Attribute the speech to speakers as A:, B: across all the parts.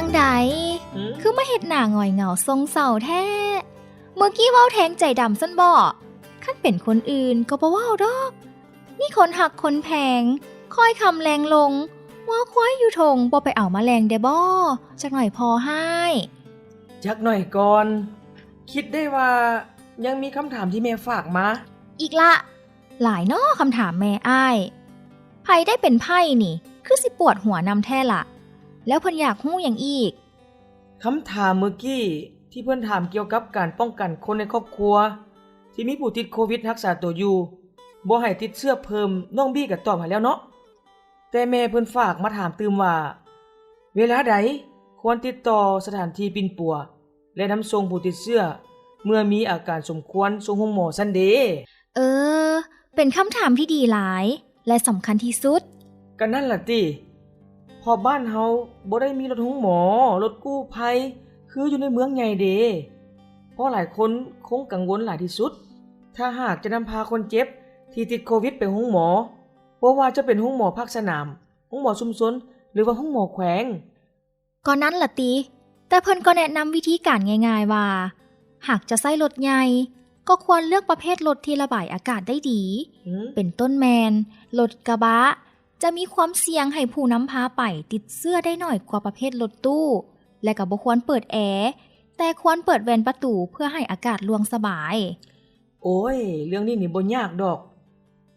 A: งใดคือมาเฮ็ดหน้าหงอยเหงาทรงเศร้าแท้เมื่อกี้เว้าแทงใจดำซั่นบ่คันเป็นคนอื่นก็บ่เว้าดอกนี่คนหักคนแพงค่อยคำแรงลงว่าควายอยู่ทงบ่ไปเอามาแรงเด้บ่จักหน่อยพอให้
B: จักหน่อยก่อนคิดได้ว่ายังมีคำถามที่แม่ฝากมา
A: อีกละหลายน้อคำถามแม่อ้ายไผได้เป็นไพ่นี่คือสิปวดหัวนำแท้ล่ะแล้วเพิ่นอยากฮู้หยังอีก
B: คำถามเมื่อกี้ที่เพิ่นถามเกี่ยวกับการป้องกันคนในครอบครัวที่มีผู้ติดโควิดรักษาตัวอยู่บ่ให้ติดเชื้อเพิ่มน้องบี้ก็ตอบให้แล้วเนาะแต่แม่เพิ่นฝากมาถามตื่มว่าเวลาใดควรติดต่อสถานที่ปิ่นปัวและนำส่งผู้ติดเชื้อเมื่อมีอาการสมควรส่งโรงหมอซั่นเด้
A: เป็นคำถามที่ดีหลายและสำคัญที่สุด
B: ก็นั่นล่ะติพอบ้านเฮาบ่ได้มีรถโรงหมอรถกู้ภัยคืออยู่ในเมืองใหญ่เด้เพราะหลายคนคงกังวลหลายที่สุดถ้าหากจะนำพาคนเจ็บที่ติดโควิดไปโรงหมอบ่ว่าจะเป็นโรงหมอภาคสนามโรงหมอชุมชนหรือว่าโรงหมอแขวง
A: ก็นั้นล่ะติแต่เพิ่นก็แนะนำวิธีการง่ายๆว่าหากจะใช้รถใหญ่ก็ควรเลือกประเภทรถที่ระบายอากาศได้ดีเป็นต้นแมนรถกระบะจะมีความเสี่ยงให้ผู้นำพาไปติดเชื้อได้น้อยกว่าประเภทรถตู้และก็บ่ควรเปิดแอร์แต่ควรเปิดแวนประตูเพื่อให้อากาศล่วงสบาย
B: โอ้ยเรื่องนี้นี่บ่ยากดอก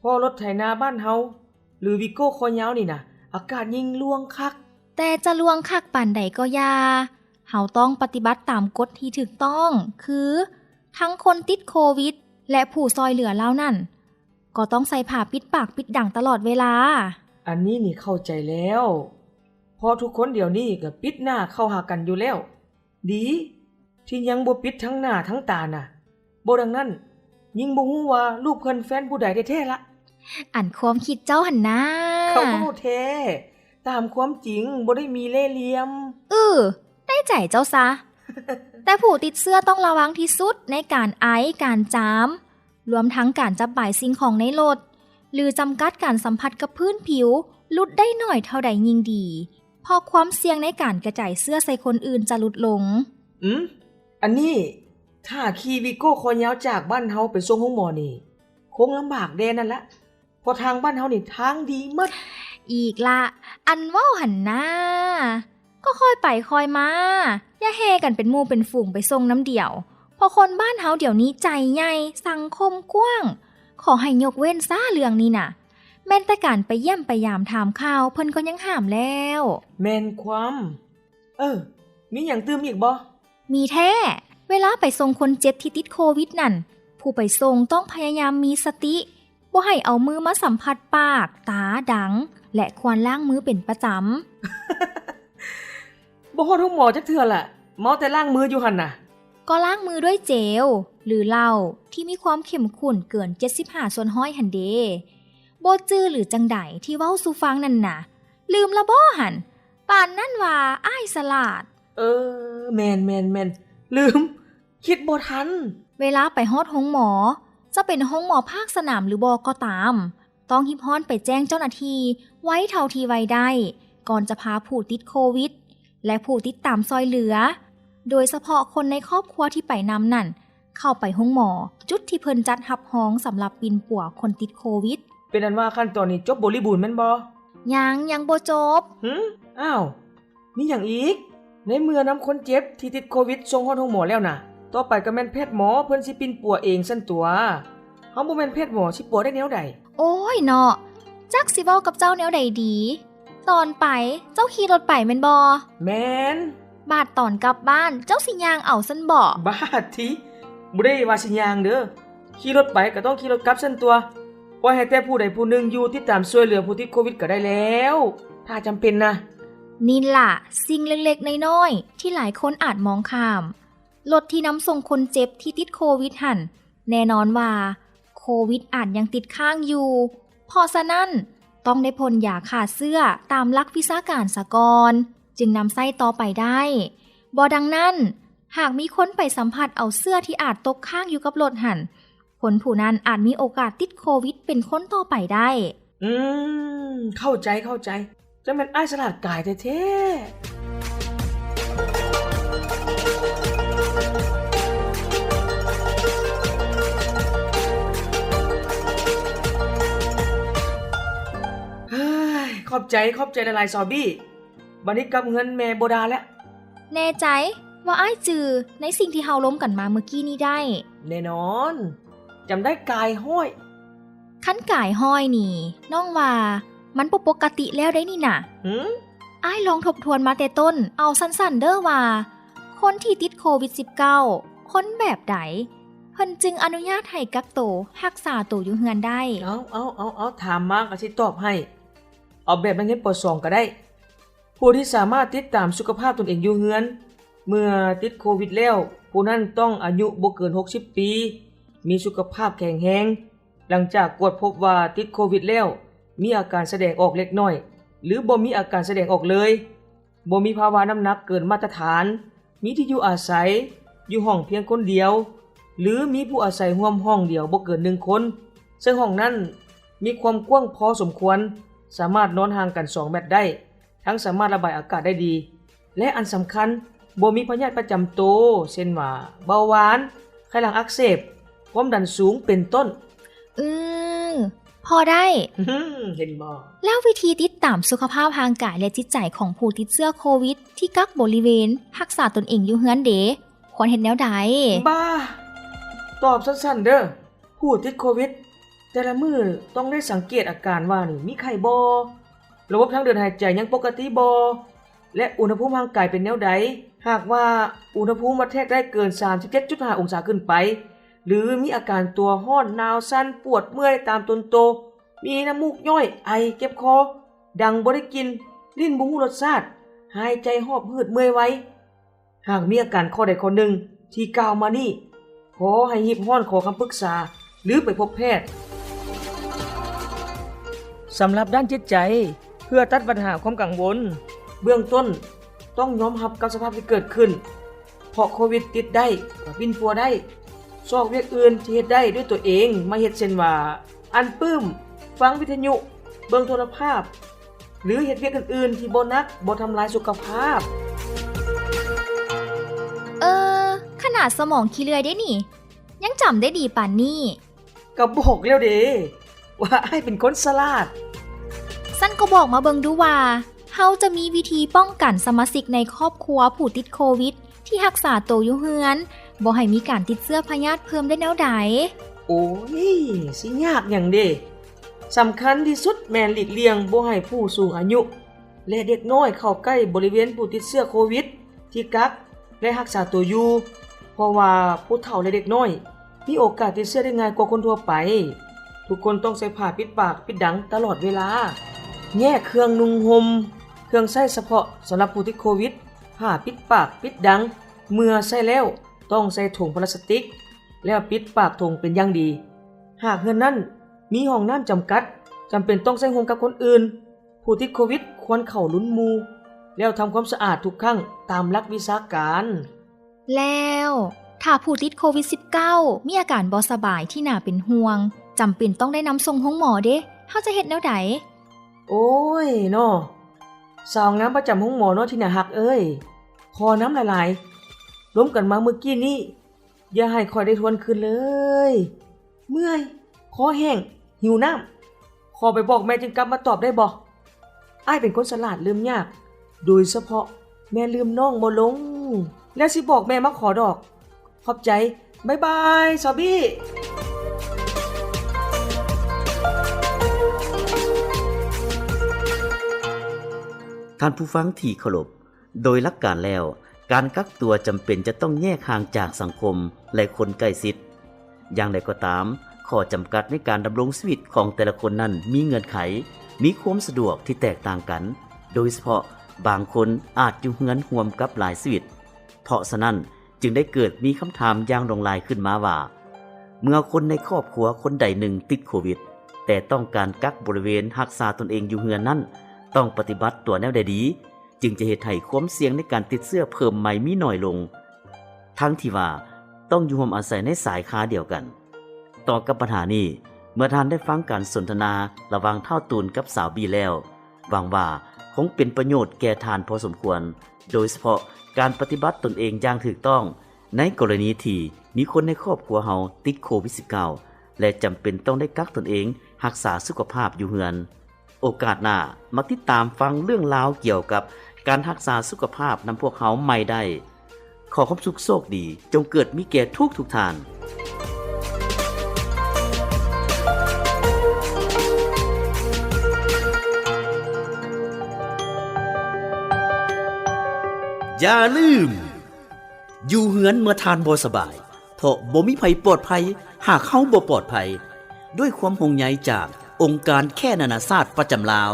B: พอรถไถนาบ้านเฮาหรือวิโก้คอยาวนี่น่ะอากาศยิ่งล่วงคัก
A: แต่จะล่วงคักปานใดก็อย่าเฮาต้องปฏิบัติตามกฎที่ถูกต้องคือทั้งคนติดโควิดและผู้ซอยเหลือแล้วนั่นก็ต้องใส่ผ้าปิดปากปิดดังตลอดเวลา
B: อันนี้นี่เข้าใจแล้วพอทุกคนเดี๋ยวนี้ก็ปิดหน้าเข้าหากันอยู่แล้วดีที่ยังบ่ปิดทั้งหน้าทั้งตาน่ะบ่ดังนั้นยิ่งบ่ฮู้ว่าลูกเพิ่นแฟนผู้ใดแท้ๆละ
A: อันความคิดเจ้าหั่นนะ
B: เขาก็บ่แท้ตามความจริงบ่ได้มีเล่ห์เหลี่ยม
A: ได้ใจเจ้าซะ แต่ผู้ติดเชื้อต้องระวังที่สุดในการไอการจามรวมทั้งการจับบ่ายสิ่งของในรถหรือจำกัดการสัมผัสกับพื้นผิวลดได้หน่อยเท่าใดยิ่งดีเพราะความเสี่ยงในการกระจายเชื้อใส่คนอื่นจะลดลง
B: อันนี้ถ้าขี่วิโก้คอยาวจากบ้านเฮาไปส่งโรงหมอนี่คงลำบากแน่นั่นละเพราะทางบ้านเฮานี่ทางดีหมด
A: อีกละอันเว้าหั่นนะก็ค่อยไปค่อยมาอย่าแห่กันเป็นหมู่เป็นฝูงไปส่งน้ำเดียวเพราะคนบ้านเฮาเดี๋ยวนี้ใจใหญ่สังคมกว้างขอให้ยกเว้นซ่าเรื่องนี้น่ะแม่นแต่การไปเยี่ยมไปยามถามข่าวเพิ่นก็ยังห้ามแล้ว
B: แม่นความมีหยังตื่มอีกบ่
A: มีแท้เวลาไปส่งคนเจ็บที่ติดโควิดนั่นผู้ไปส่งต้องพยายามมีสติบ่ให้เอามือมาสัมผัสปากตาดังและควรล้างมือเป็นประจำ
B: บ่ฮอดทุกหมอจักเทื่อล่ะเมาแต่ล้างมืออยู่หั่นน่ะ
A: ก็ล้างมือด้วยเจลหรือเหล้าที่มีความเข้มข้นเกิน75ส่วน100หั่นเด้บ่จื้อหรือจังใดที่เว้าสู่ฟังนั่นน่ะลืมละบ่หั่นป่านนั้นว่าอ้ายสลาด
B: แม่นลืมคิดบ่ทัน
A: เวลาไปฮอดโรงหมอจะเป็นโรงหมอภาคสนามหรือบ่ก็ตามต้องรีบฮ้อนไปแจ้งเจ้าหน้าที่ไว้เท่าที่ไว้ได้ก่อนจะพาผู้ติดโควิดและผู้ติดตามซอยเหลือโดยเฉพาะคนในครอบครัวที่ไปนำนั่นเข้าไปโรงหมอจุดที่เพิ่นจัดรับห้องสำหรับปิ่นปัวคนติดโควิด
B: เป็นอันว่าขั้นตอนนี้จบบริบูรณ์แม่นบ่
A: ยังบ่จบ
B: อ้าวมีหยังอีกในเมื่อนำคนเจ็บที่ติดโควิดส่งฮอดโรงหมอแล้วน่ะต่อไปก็แม่นแพทย์หมอเพิ่นสิปิ่นปัวเองซั่นตัวเฮาบ่แม่นแพทย์หมอสิปัวได้แนวใด
A: โอ้ยเนาะจักสิเว้ากับเจ้าแนวใดดีตอนไปเจ้าขี่รถไปแม่นบ่
B: แม่น
A: บาดตอนกลับบ้านเจ้าสิย่างเอาซั่นบ่
B: บาดทีบ่ได้ว่าสิย่างเด้อขี่รถไปก็ต้องขี่รถกลับซั่นตัวปล่อยให้แต่ผู้ใดผู้หนึ่งอยู่ติดตามช่วยเหลือผู้ติดโควิดก็ได้แล้วถ้าจำเป็นนะ
A: นี่ล่ะสิ่งเล็กๆน้อยๆที่หลายคนอาจมองข้ามรถที่นำส่งคนเจ็บที่ติดโควิดหั่นแน่นอนว่าโควิดอาจยังติดค้างอยู่เพราะฉะนั้นต้องได้พ่นยาฆ่าเชื้อตามหลักวิชาการซะก่อนจึงนำใส่ต่อไปได้บ่ดังนั้นหากมีคนไปสัมผัสเอาเสื้อที่อาจตกค้างอยู่กับรถหั่นคนผู้นั้นอาจมีโอกาสติดโควิดเป็นคนต่อไปได้
B: เข้าใจจะแม่นอ้ายฉลาดกายแท้ๆ เฮ้ยขอบใจหลายๆซอบี้บัดนี้กำเงินแม่บ่ดาแล้ว
A: แน่ใจว่าอ้ายจือในสิ่งที่เฮาล้มกันมาเมื่อกี้นี้ได้
B: แน่นอนจำได้กายห้อย
A: คันกายห้อยนี่น้องว่ามันบ่ปกติแล้วได้นี่น่ะ
B: หืม
A: อ้ายลองทบทวนมาแต่ต้นเอาสั้นๆเด้อว่า คนที่ติดโควิด -19 คนแบบใดเพิ่นจึงอนุญาตให้กักโตวรักษาตัวอยู่เฮือนได้
B: เอาถามมาก็สิตอบให้ เอาแบบนักเรียนป .2 ก็ได้ ผู้ที่สามารถติดตามสุขภาพตนเองอยู่เฮือน เมื่อติดโควิดแล้วผู้นั้นต้องอายุบ่เกิน60 ปี มีสุขภาพแข็งแรงหลังจากตรวจพบว่าติดโควิดแล้วมีอาการแสดงออกเล็กน้อย หรือบ่มีอาการแสดงออกเลยบ่มีภาวะน้ำหนักเกินมาตรฐาน มีที่อยู่อาศัยอยู่ห้องเพียงคนเดียว หรือมีผู้อาศัยร่วมห้องเดียวบ่เกิน1คนซึ่งห้องนั้นมีความกว้างพอสมควรสามารถนอนห่างกัน2เมตรได้ทั้งสามารถระบายอากาศได้ดีและอันสำคัญบ่มีพยาธิประจำตัวเช่นว่าเบาหวานไขหลังอักเสบความดันสูงเป็นต้น
A: พอได้
B: เห็นบ่
A: แล้ววิธีติดตามสุขภาพทางกายและจิตใจของผู้ติดเชื้อโควิดที่กักบริเวณรักษาตนเองอยู่เฮือนเดควรเฮ็ดแนวใด
B: บ้าตอบสั้นๆเด้อผู้ติดโควิดแต่ละมื้อต้องได้สังเกตอาการว่านี่มีไข้บ่ระบบทางเดินหายใจยังปกติบ่และอุณหภูมิร่างกายเป็นแนวใดหากว่าอุณหภูมิวัดแทกได้เกิน 37.5 องศาขึ้นไปหรือมีอาการตัวร้อนหนาวสั่นปวดเมื่อยตามตนโตมีน้ำมูกย่อยไอเจ็บคอดังบ่ได้กินลิ้นบ่ฮู้รสชาติหายใจหอบหืดเมื่อยไวหากมีอาการข้อใดข้อหนึ่งที่กล่าวมานี่ขอให้รีบร้อนขอคำปรึกษาหรือไปพบแพทย์สำหรับด้านจิตใจเพื่อตัดปัญหาความกังวลเบื้องต้นต้องยอมรับกับสภาพที่เกิดขึ้นเพราะโควิดติดได้ก็วินปัวได้ซอกเวียกอื่นที่เฮ็ดได้ด้วยตัวเองมาเฮ็ดเช่นว่าอันปื้มฟังวิทยุเบิ่งโทรภาพหรือเฮ็ดเวียกอื่นๆที่บ่หนักบ่ทำลายสุขภาพ
A: ขนาดสมองขี้เลื่อยได้นี่ยังจำได้ดีป่านนี้
B: ก็บอกแล้วเด้ว่าให้เป็นคนฉลาด
A: สั้นก็บอกมาเบิงดูว่าเฮาจะมีวิธีป้องกันสมาชิกในครอบครัวผู้ติดโควิดที่รักษาตัวอยู่เฮือนบ่ให้มีการติดเชื้อพยาธิเพิ่มได้แนวใด
B: โอ้ยสิยากหยังเด้สำคัญที่สุดแม่นหลีกเลี่ยงบ่ให้ผู้สูงอายุและเด็กน้อยเข้าใกล้บริเวณผู้ติดเชื้อโควิดที่กักและรักษาตัวอยู่เพราะว่าผู้เฒ่าและเด็กน้อยมีโอกาสติดเชื้อได้ง่ายกว่าคนทั่วไปทุกคนต้องใส่ผ้าปิดปากปิดดังตลอดเวลาแยกเครื่องนุ่งห่มเครื่องใช้เฉพาะสำหรับผู้ติดโควิดผ้าปิดปากปิดดังเมื่อใช้แล้วต้องใส่ถุงพลาสติกแล้วปิดปากถุงเป็นอย่างดีหากเฮือนนั้นมีห้องน้ำจำกัดจำเป็นต้องใช้ร่วมกับคนอื่นผู้ติดโควิดควรเข้าลุ้นหมู่แล้วทำความสะอาดทุกครั้งตามหลักวิชาการ
A: แล้วถ้าผู้ติดโควิด -19 มีอาการบ่สบายที่น่าเป็นห่วงจำเป็นต้องได้นำส่งห้องหมอเด้เฮาจะเฮ็ดแนวใด
B: โอ้ยเนาะสาวงามประจำห้องหมอเนาะที่น่าฮักเอ้ยขอน้ำหลายๆล้มกันมาเมื่อกี้นี้อย่าให้คอยได้ทวนคืนเลยเมื่อยคอแห้งหิวน้ำขอไปบอกแม่จึงกลับมาตอบได้บ่อ้ายเป็นคนฉลาดลืมยากโดยเฉพาะแม่ลืมน้องบ่ลงแล้วสิบอกแม่มาขอดอกขอบใจบ๊ายบายซอบี้
C: ท่านผู้ฟังที่เคารพโดยหลักการแล้วการกักตัวจำเป็นจะต้องแยกห่างจากสังคมและคนใกล้ชิดอย่างไรก็ตามข้อจำกัดในการดำรงชีวิตของแต่ละคนนั้นมีเงื่อนไขมีความสะดวกที่แตกต่างกันโดยเฉพาะบางคนอาจอยู่เฮือนร่วมกับหลายชีวิตเพราะฉะนั้นจึงได้เกิดมีคำถามอย่างลงลายขึ้นมาว่าเมื่อคนในครอบครัวคนใดหนึ่งติดโควิดแต่ต้องการกักบริเวณรักษาตนเองอยู่เฮือนนั้นต้องปฏิบัติตัวแนวใดดีจึงจะเฮ็ดให้ความเสี่ยงในการติดเชื้อเพิ่มใหม่มีน้อยลงทั้งที่ว่าต้องอยู่ร่วมอาศัยในสายค้าเดียวกันต่อกับปัญหานี้เมื่อท่านได้ฟังการสนทนาระหว่างเท่าตูนกับสาวบีแล้วหวังว่า คงเป็นประโยชน์แก่ทานพอสมควร โดยเฉพาะการปฏิบัติตนเองอย่างถูกต้องในกรณีที่มีคนในครอบครัวเฮาติดโควิด -19 และจำเป็นต้องได้กักตนเองรักษาสุขภาพอยู่เฮือน โอกาสหน้ามาติดตามฟังเรื่องราวเกี่ยวกับการรักษาสุขภาพนำพวกเขาใหม่ได้ ขอความสุขโชคดีจงเกิดมีแก่ทุกท่าน อย่าลืม อยู่เหือนเมื่อทานบ่สบายเพราะบ่มีภัยปลอดภัยหากเขาบ่ปลอดภัย ด้วยความห่วงใยจากองค์การแค่นานาชาติประจำลาว